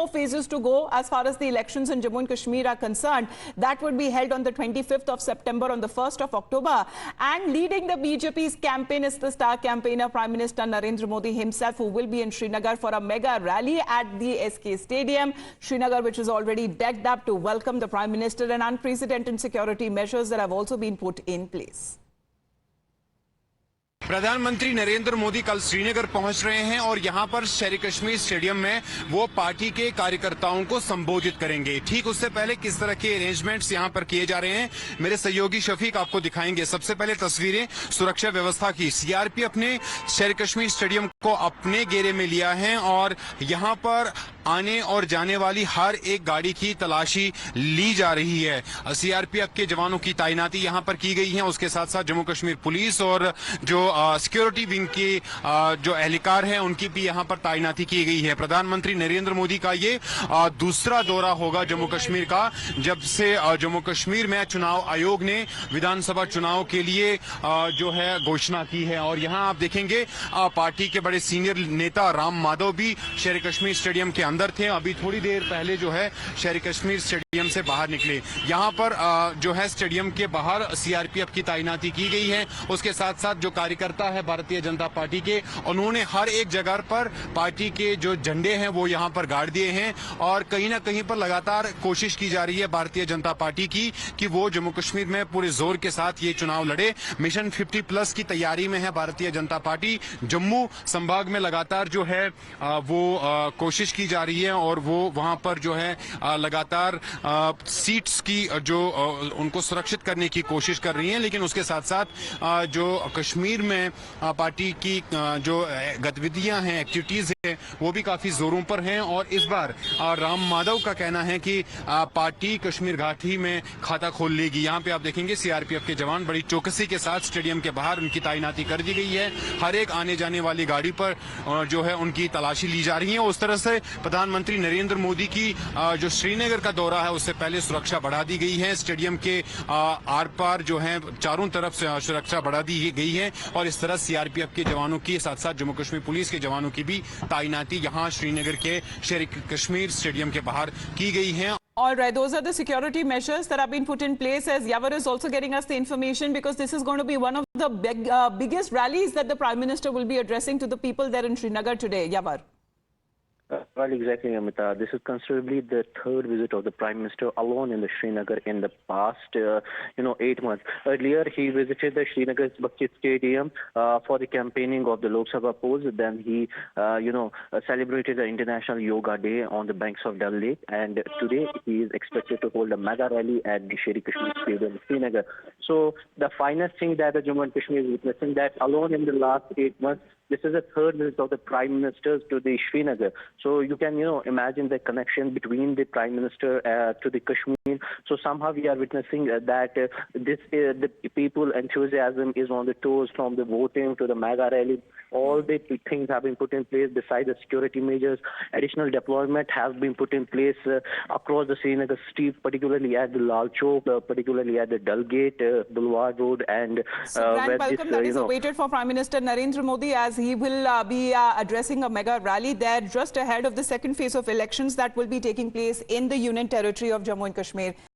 phases to go as far as the elections in Jammu and Kashmir are concerned. That would be held on the 25th of September, on the 1st of October. And leading the BJP's campaign is the star campaigner Prime Minister Narendra Modi himself, who will be in Srinagar for a mega rally at the SK Stadium. Srinagar, which is already decked up to welcome the Prime Minister, and unprecedented security measures that have also been put in place. प्रधानमंत्री नरेंद्र मोदी कल श्रीनगर पहुंच रहे हैं और यहां पर शेर Kashmir stadium में वो पार्टी के कार्यकर्ताओं को संबोधित करेंगे। ठीक उससे पहले किस तरह के अरेंजमेंट्स यहां पर किए जा रहे हैं, मेरे सहयोगी शफीक आपको दिखाएंगे। सबसे पहले तस्वीरें सुरक्षा व्यवस्था की। सीआरपीएफ ने शेर कश्मीर स्टेडियम को अपने घेरे में लिया है और यहां पर आने और जाने वाली हर एक गाड़ी की तलाशी ली जा रही है। सीआरपीएफ के जवानों की तैनाती यहां पर की गई है। उसके साथ साथ जम्मू कश्मीर पुलिस और जो सिक्योरिटी विंग के जो एहलकार हैं उनकी भी यहां पर तैनाती की गई है। प्रधानमंत्री नरेंद्र मोदी का ये दूसरा दौरा होगा जम्मू कश्मीर का, जब से जम्मू कश्मीर में चुनाव आयोग ने विधानसभा चुनाव के लिए जो है घोषणा की है। और यहां आप देखेंगे पार्टी के बड़े सीनियर नेता राम माधव भी शेर कश्मीर स्टेडियम के अंदर थे। अभी थोड़ी देर पहले जो है शेर कश्मीर स्टेडियम से बाहर निकले। यहां पर जो है स्टेडियम के बाहर सीआरपीएफ की तैनाती की गई है। उसके साथ साथ जो कार्यकर्ता है भारतीय जनता पार्टी के, उन्होंने हर एक जगह पर पार्टी के जो झंडे हैं वो यहां पर गाड़ दिए हैं। और कहीं ना कहीं पर लगातार कोशिश की जा रही है भारतीय जनता पार्टी की कि वो जम्मू कश्मीर में पूरे जोर के साथ ये चुनाव लड़े। मिशन 50+ की तैयारी में है भारतीय जनता पार्टी। जम्मू संभाग में लगातार जो है वो कोशिश की जा रही है और वो वहां पर जो है लगातार सीट्स की जो उनको सुरक्षित करने की कोशिश कर रही है। लेकिन उसके साथ साथ जो कश्मीर में पार्टी की जो गतिविधियां हैं, एक्टिविटीज हैं, वो भी काफी जोरों पर हैं। और इस बार राम माधव का कहना है कि पार्टी कश्मीर घाटी में खाता खोल लेगी। यहाँ पे आप देखेंगे सीआरपीएफ के जवान बड़ी चौकसी के साथ स्टेडियम के बाहर उनकी तैनाती कर दी गई है। हर एक आने जाने वाली गाड़ी पर जो है उनकी तलाशी ली जा रही है। उस तरह से प्रधानमंत्री नरेंद्र मोदी की जो श्रीनगर का दौरा है उससे पहले सुरक्षा बढ़ा दी गई है। स्टेडियम के आर पार जो है चारों तरफ से सुरक्षा बढ़ा दी गई है। और इस तरह सीआरपीएफ के जवानों की साथ साथ जम्मू कश्मीर पुलिस के जवानों की भी तैनाती यहां श्रीनगर के शेर कश्मीर स्टेडियम के बाहर की गई है। All right, those are the security measures that have been put in place, as Yavar is also getting us the information, because this is going to be one of the biggest rallies that the Prime Minister will be addressing to the people there in Srinagar today. Yavar. Well, exactly, Amita. This is considerably the third visit of the Prime Minister alone in the Srinagar in the past, 8 months. Earlier, he visited the Srinagar Bakshi Stadium for the campaigning of the Lok Sabha polls. Then he, celebrated the International Yoga Day on the banks of Dal Lake. And today, he is expected to hold a mega rally at the Sher Kashmir Stadium in Srinagar. So, the finest thing that the Jammu and Kashmir is witnessing, that alone in the last 8 months, this is the third visit of the Prime Minister to the Srinagar. So you can, imagine the connection between the Prime Minister to the Kashmir. So somehow we are witnessing that the people enthusiasm is on the toes, from the voting to the mega rally. All the things have been put in place. Besides the security measures, additional deployment has been put in place across the Srinagar street, particularly at the Lal Chowk, particularly at the Dal Gate, Boulevard Road, and grand welcome that is awaited for Prime Minister Narendra Modi, as he will be addressing a mega rally there just ahead of the second phase of elections that will be taking place in the Union Territory of Jammu and Kashmir.